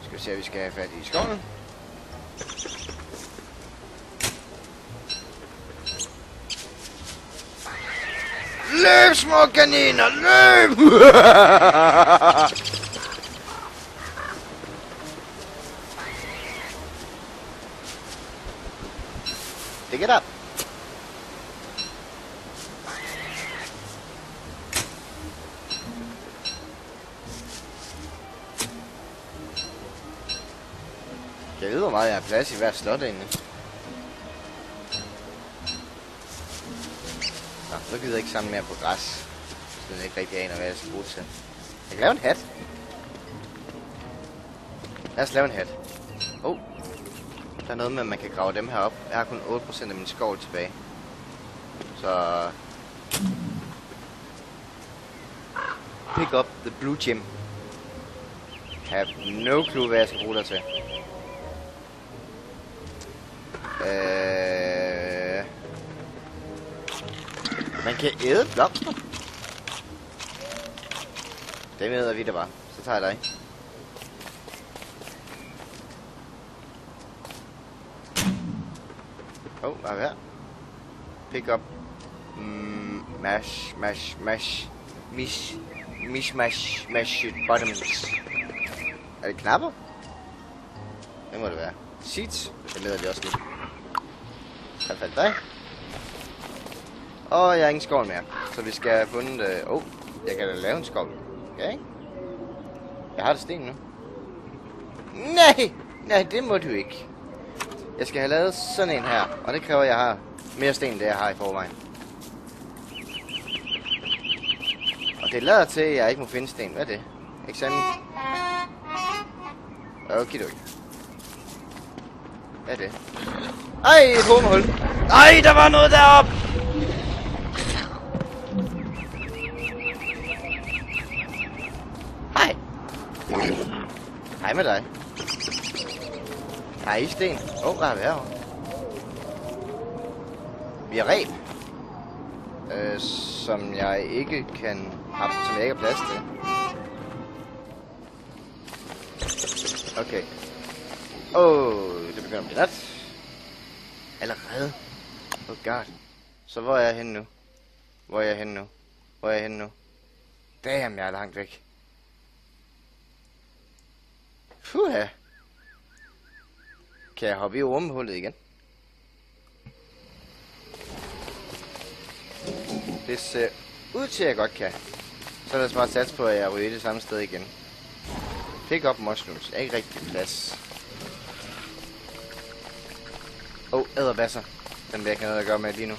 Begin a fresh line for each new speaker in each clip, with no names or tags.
Skal vi se, at vi skal have fat i skoven. Løb, små kaniner, løb! Pick it up. Jeg ved, hvor meget jeg har plads i hvert slot egentlig. Nå, nu gider jeg ikke samle mere på græs. Så jeg ikke rigtig aner, hvad jeg skal bruge til. Jeg kan lave en hat. Lad os lave en hat. Der er noget med, at man kan grave dem her op. Jeg har kun 8% af min skov tilbage. Så... Pick up the blue gem. Have no clue, hvad jeg skal bruge der til. Man kan æde blomster. Det æder vi da bare. Så tager jeg dig. Hvad er det her? Pick up. Mash bottoms. Er det knapper? Det må det være. Seeds. Det leder vi også lidt. Hvad faldt dig? Jeg har ingen skål mere. Så vi skal have fundet... jeg kan da lave en skål. Ja, ikke? Jeg har det sten nu. Nej, det må du ikke. Jeg skal have lavet sådan en her. Og det kræver, at jeg har mere sten, end det jeg har i forvejen. Og det lader til, at jeg ikke må finde sten. Hvad er det? Eksamen. Okay. Hvad er det? Ej, et hummerhul. Ej, der var noget deroppe. Hej. Hej med dig. Hej, sten. Hvad er det herovre? Vi har reb. Som jeg ikke kan... som jeg ikke har plads til. Okay. Det begynder at blive nat. Allerede. God. Så hvor er jeg henne nu? Damn, jeg er langt væk. Puha. Kan jeg hoppe i ormehullet igen? Det ser ud til, at jeg godt kan. Så er der smart sats på, at jeg ryger det samme sted igen. Pick up mushrooms. Er ikke rigtig plads. Æderbasser. Den vil jeg ikke have noget at gøre med lige nu.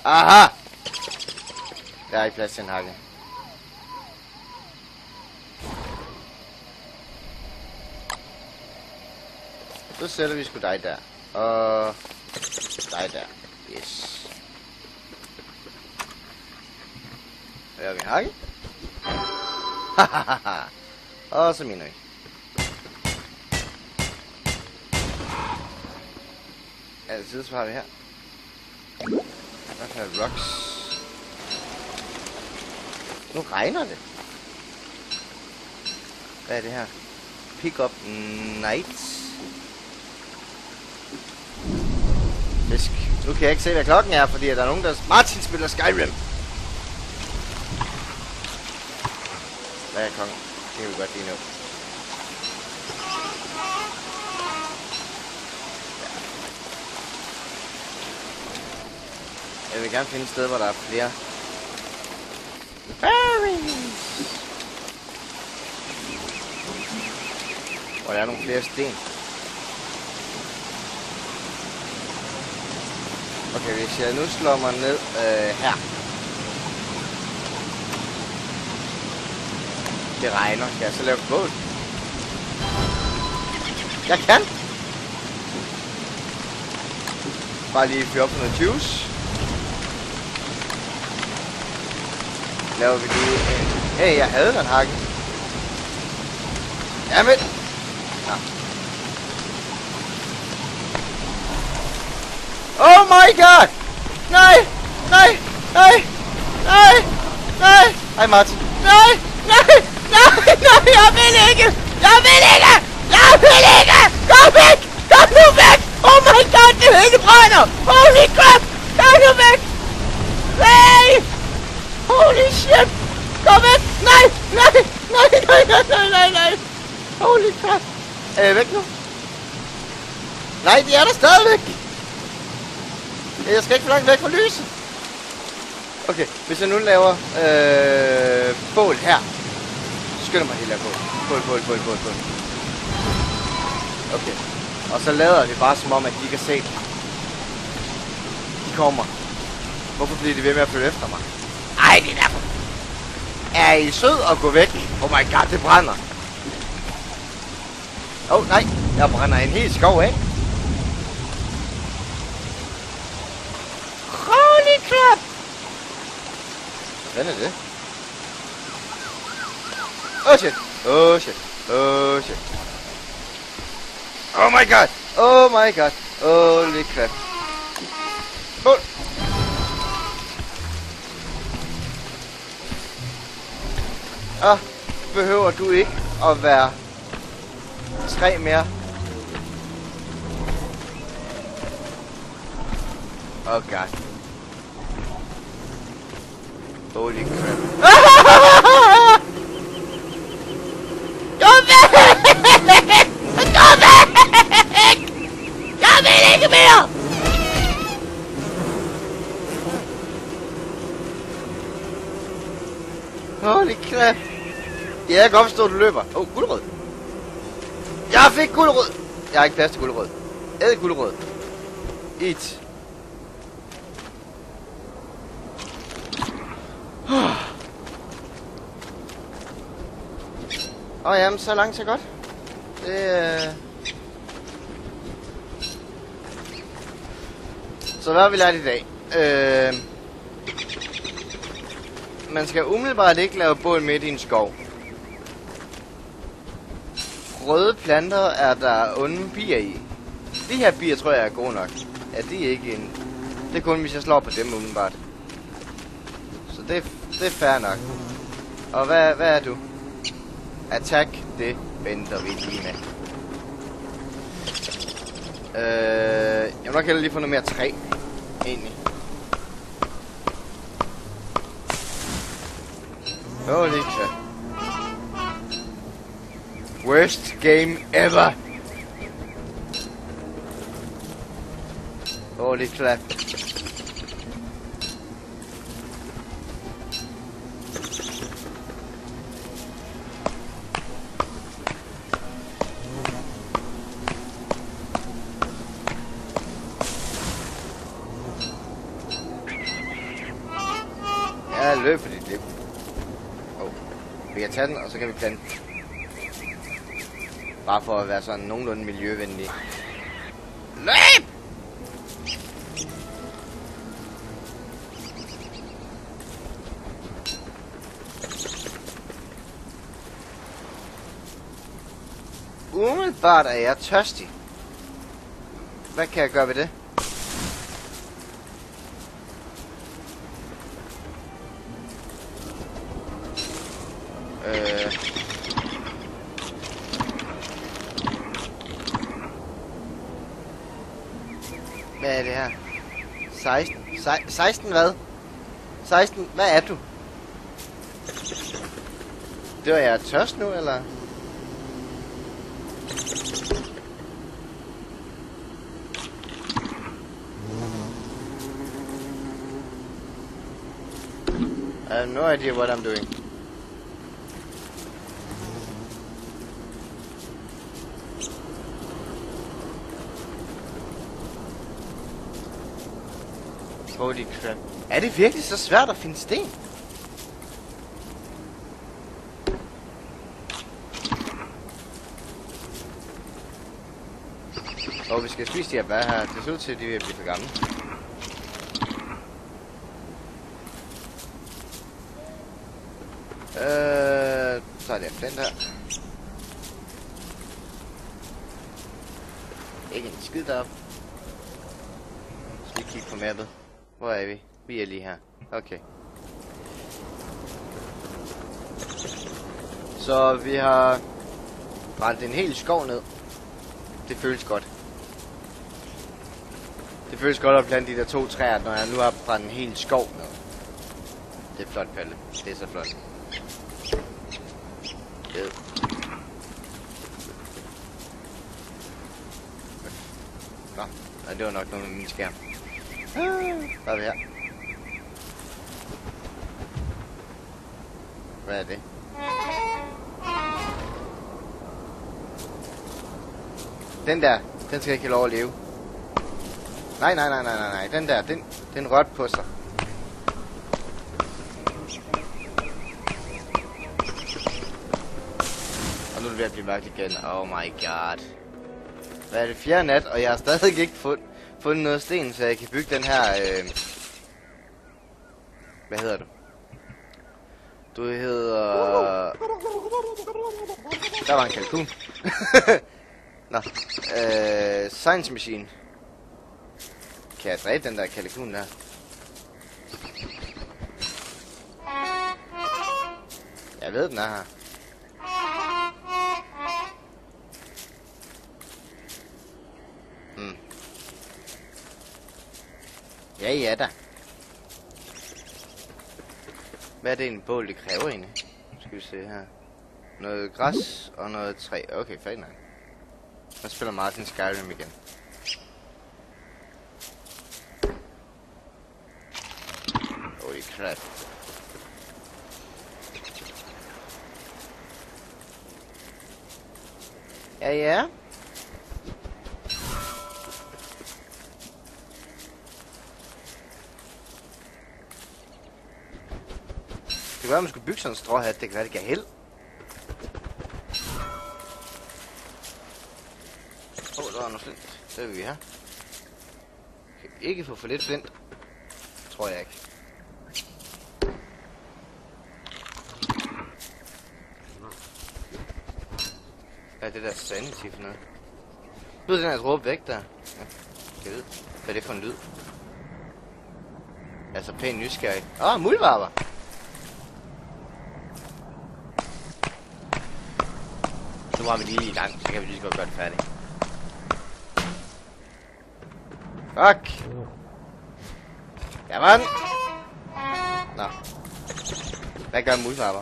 Aha! Der er ikke plads til en hakke. Så sætter vi sgu dig der. Og dig der. Yes. Der har vi en hakke. Og så miner vi. Altid så har vi her. Der er rocks. Nu regner det. Hvad er det her? Pick up nights. Fisk. Nu kan jeg ikke se, hvad klokken er, fordi der er nogen, der... Martin spiller Skyrim. Hvad er klokken? Det kan vi godt lige nu. Jeg vil gerne finde et sted, hvor der er flere berries. Hvor der er nogle flere sten. Okay, hvis jeg nu slår mig ned her. Det regner. Skal jeg så lave et bål? Jeg kan! Bare lige fyre op på noget juice. Laver vi lige en... Hey, jeg havde den hakke. Jamen! Ja. Oh my god! Nej! Nej! Nej! Nej! Nej! Hej Martin! Nej! Nej! Nej! Nej! Jeg vil ikke! Jeg vil ikke! Jeg vil ikke! Kom væk! Kom nu væk! Oh my god, det hele brænder! Holy crap! Kom nu væk! Nej! Holy shit! Kom væk! Nej! Nej! Nej! Nej! Nej! Nej! Nej! Nej! Holy crap! Er jeg væk nu? Nej, de er der stadigvæk! Jeg skal ikke for langt væk fra lyset. Okay, hvis jeg nu laver bål her. Så skynder mig helt af bål. Bål. Okay. Og så lader vi bare som om, at de kan se. De kommer. Hvorfor bliver de ved med at følge efter mig? Ej, det er derfor. Er I sød at gå væk? Oh my god, det brænder. Nej, jeg brænder en hel skov af. Holy crap! Hvad er det? Oh shit! Oh my god! Holy crap! Bål! Behøver du ikke at være 3 mere? Oh god. Holy crap. Kom væk! Kom væk! Jeg vil ikke mere! Holy crap. Jeg kan godt forstå, at du løber. Gulerod. Jeg fik gulerod. Jeg har ikke plads til gulerod. Æd gulerod. Eat. Jamen, så langt, så godt. Så hvad har vi lært i dag? Man skal umiddelbart ikke lave bål midt i en skov. Røde planter er der onde bier i. De her bier tror jeg er gode nok. Ja, de er ikke en... Det er kun, hvis jeg slår på dem umiddelbart. Så det er fair nok. Og hvad er du? Attack, det venter vi lige med. Jeg må nok hellere lige få noget mere træ. Egentlig. Holy crap. Worst game ever. Holy crap. Løb for dit liv. Vi kan tage den, og så kan vi plante den. Bare for at være sådan nogenlunde miljøvenlig. Løb! Umiddelbart er jeg tørstig. Hvad kan jeg gøre ved det? Hvad er det her? 16 hvad? 16, hvad er du? Det var jeg tørst nu, eller? I have no idea what I'm doing. Holy crap. Er det virkelig så svært at finde sten? Vi skal spise de her bær her. Det ser ud til, at de vil blive for gamle. Så er det den der. Ikke en skid deroppe. Så vi kigger på mappet. Hvor er vi? Vi er lige her. Okay. Så vi har Brændte en hel skov ned. Det føles godt. Det føles godt at plante de der 2 træer, når jeg nu har brændt en hel skov ned. Det er flot, Palle. Det er så flot. Fed. Nå, nej, det var nok noget med min skærm. Hvad er det her? Hvad er det? Den der, den skal ikke have lov at leve. Nej. Den der, den rørte på sig. Og nu er det ved at blive mørkt igen. Oh my god. Hvad er det? 4. nat, og jeg har stadig ikke fundet noget sten, så jeg kan bygge den her... Hvad hedder du? Du hedder... Der var en kalkun. Nå. Science Machine. Kan jeg dræbe den der kalkun der? Jeg ved, den er her. Ja da. Hvad er det en bål, det kræver egentlig? Skal vi se her. Noget græs og noget træ. Okay, fint nok. Nu spiller Martin Skyrim igen. Holy crap. Ja. Det kunne være, man skulle bygge sådan en stråhat. Det kan være, det gav held. Der var noget flint. Det vil vi have. Kan vi ikke få for lidt flint? Tror jeg ikke. Hvad er det der sanity for noget? Nu er den her råb væk der. Ja, jeg ved. Hvad er det for en lyd? Altså pænt nysgerrig. Muldvarper! Nu var vi lige i gang, så kan vi lige så godt gøre det færdigt. Fuck! Jamen! Nå. Hvad gør muldvarper?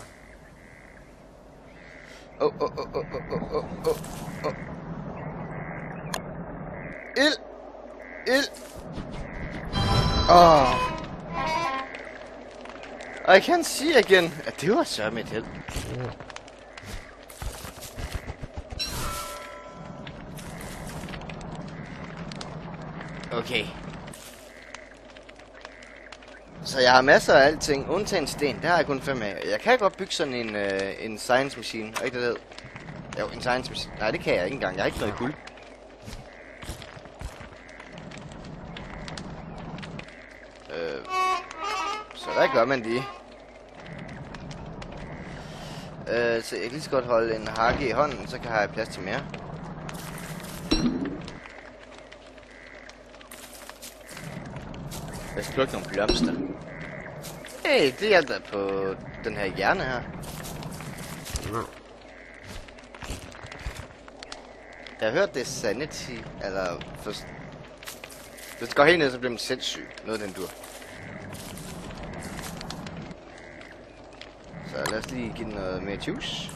Ild! I can see again. Det var så mit held. Okay. Så jeg har masser af alting, undtagen sten. Det har jeg kun 5 af. Jeg kan godt bygge sådan en science machine. Og ikke det jo, en science machine. Nej, det kan jeg ikke engang. Jeg har ikke noget guld. Så hvad gør man lige? Så jeg kan lige så godt holde en hakke i hånden, så kan jeg have plads til mere. Jeg skal plukke nogle blomster. Hey, det hjælper på den her hjerne her. Jeg har hørt det er sanity, eller først... Hvis det går helt ned, så bliver man sindssyg. Noget den dur. Så lad os lige give den noget mere juice.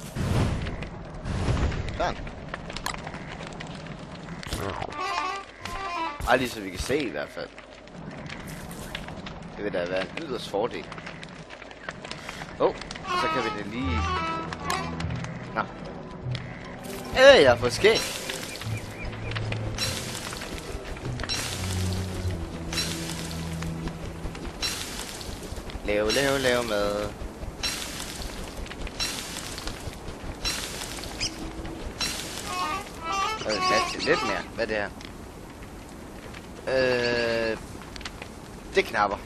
Sådan. Ej, lige så vi kan se i hvert fald. Det vil da være en yderst fordel. Så kan vi det lige... Nå. Jeg har fået skæg. Lave mad. Plads til lidt mere. Hvad er det her? Det er knapper.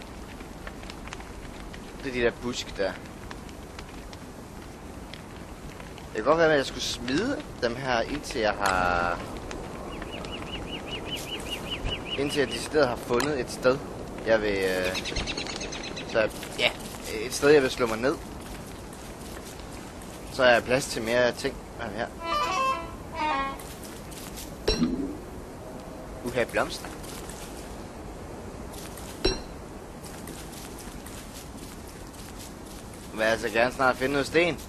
Det er de der busk der. Det kan godt være, at jeg skulle smide dem her, indtil jeg har... Indtil jeg decideret har fundet et sted, jeg vil... Så ja, et sted, jeg vil slå mig ned. Så har jeg plads til mere ting. Hvad er det her? Du kan have blomster. Jeg vil altså gerne snart finde noget sten.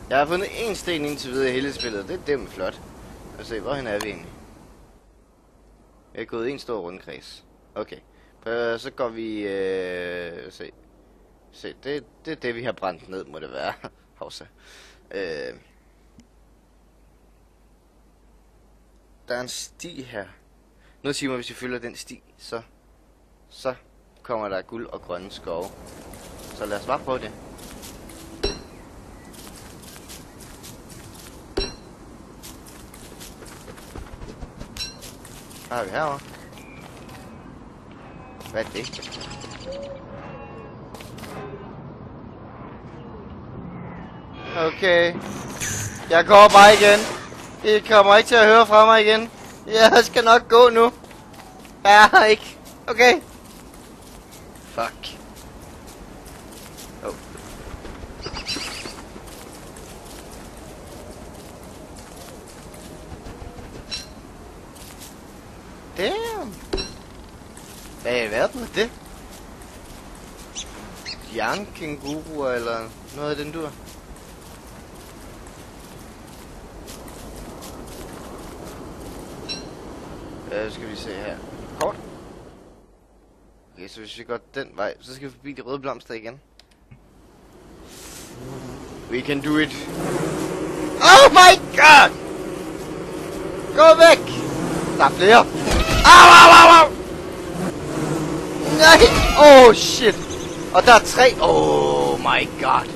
Jeg har fundet en sten indtil videre i hele spillet. Det er dem flot. Lad os se, hvorhen er vi egentlig? Jeg er gået en stor rundkreds. Okay. Så går vi... Se, det er det, vi har brændt ned, må det være. Hovsa. Der er en sti her. Nu siger man, hvis vi følger den sti, så kommer der guld og grønne skove. Så lad os bare prøve det. Hvad har vi herovre? Hvad er det? Okay. Jeg går bare igen. I kommer ikke til at høre fra mig igen. Jeg skal nok gå nu. Ja, ikke. Okay. Fuck. Oh. Damn. Hvad i verden er det? Jernkenguruer eller noget af den dur? Skal vi se her. Kort. Okay, så hvis vi går den vej, så skal vi forbi de røde blomster igen. We can do it. Oh my god! Gå væk! Der er flere. Au, au, au, au! Nej! Oh shit! Og der er 3. Oh my god!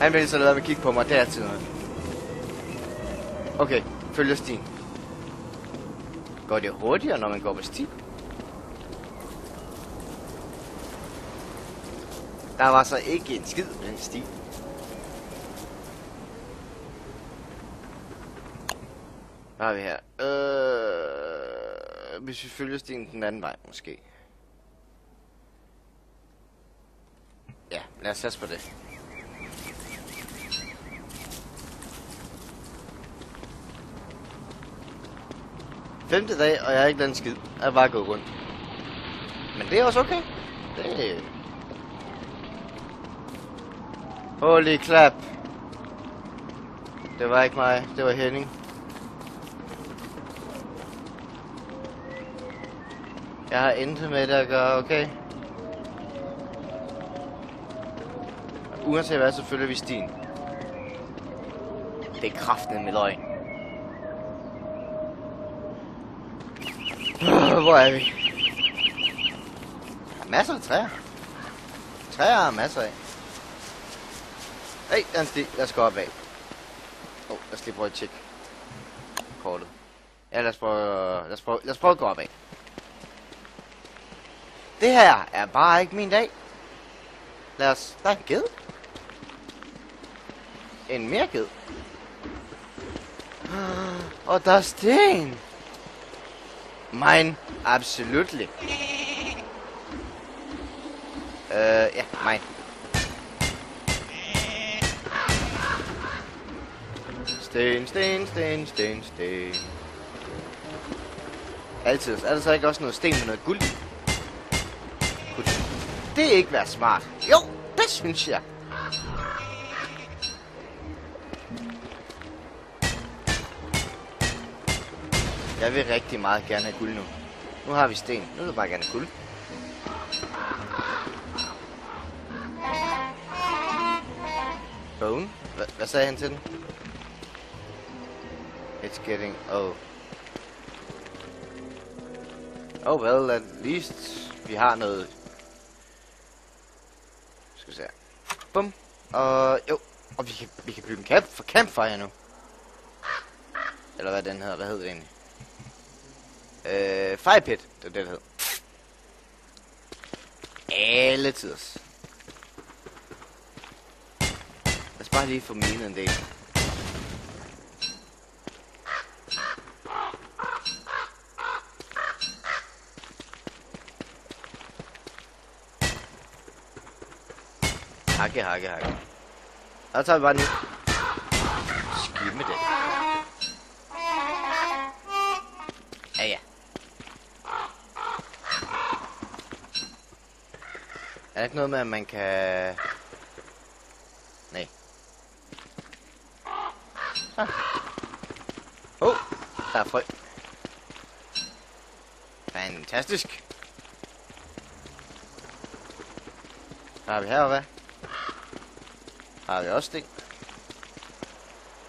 Han vil så lade mig kigge på mig dertil noget. Okay, følger stien. Går det hurtigere, når man går på sti? Der var så ikke en skid på den sti. Hvad har vi her? Hvis vi følger stien den anden vej, måske. Ja, lad os satse på det. Femte dag, og jeg har ikke lavet en skid. Jeg er bare gået rundt. Men det er også okay. Det... Holy clap. Det var ikke mig, det var Henning. Jeg har intet med det at gøre, okay? Uanset hvad, så følger vi stien. Det er kraften med løgn. Hvor er vi? Masser af træer. Træer er masser af. Hey, der er en sti. Lad os gå opad. Lad os lige prøve at tjekke kortet. Ja, lad os prøve at gå opad. Det her er bare ikke min dag. Lad os... Der er en ged. En mere ged. Og der er sten. Mine. Absolutely. Ja, mine. Sten, sten, sten, sten, sten. Altid. Er der så ikke også noget sten med noget guld? Kunne det ikke være smart? Jo, det synes jeg. Jeg vil rigtig meget gerne have guld nu. Nu har vi sten. Nu vil jeg bare gerne have guld. Bone? Hvad sagde han til den? It's getting... Oh. Oh well, at least vi har noget... Skal vi se her. Bum. Og jo. Og vi kan bygge en campfire nu. Eller hvad den hedder. Hvad hedder det egentlig? Fire pit. Det er det, der hed. Alle tiders. Lad os bare lige få minet en del. Hakke. Og så tager vi bare den. det. Ja, ja. Er der ikke noget med, at man kan... Nej. Der er frø. Fantastisk. Hvad har vi heroppe, hvad? Har vi også det?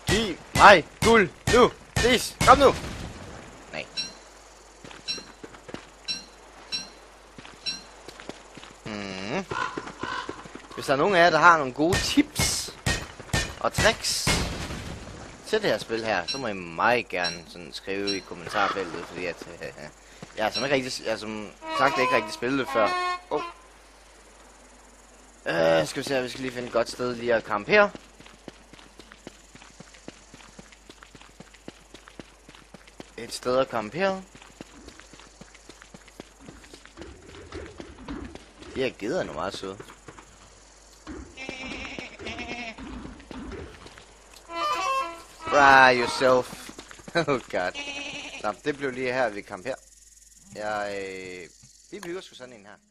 Giv mig guld nu! Please, kom nu! Nej. Hvis der er nogen af jer, der har nogle gode tips og tricks til det her spil her, så må I meget gerne sådan skrive i kommentarfeltet, fordi at jeg har som sagt ikke rigtig spillet det før. Skal vi se her, vi skal lige finde et godt sted lige at campe her. Et sted at campe her. De her geder er nu meget søde. Fry yourself. Oh god. Nå, det blev lige her, vi camper her. Vi bygger sgu sådan en her.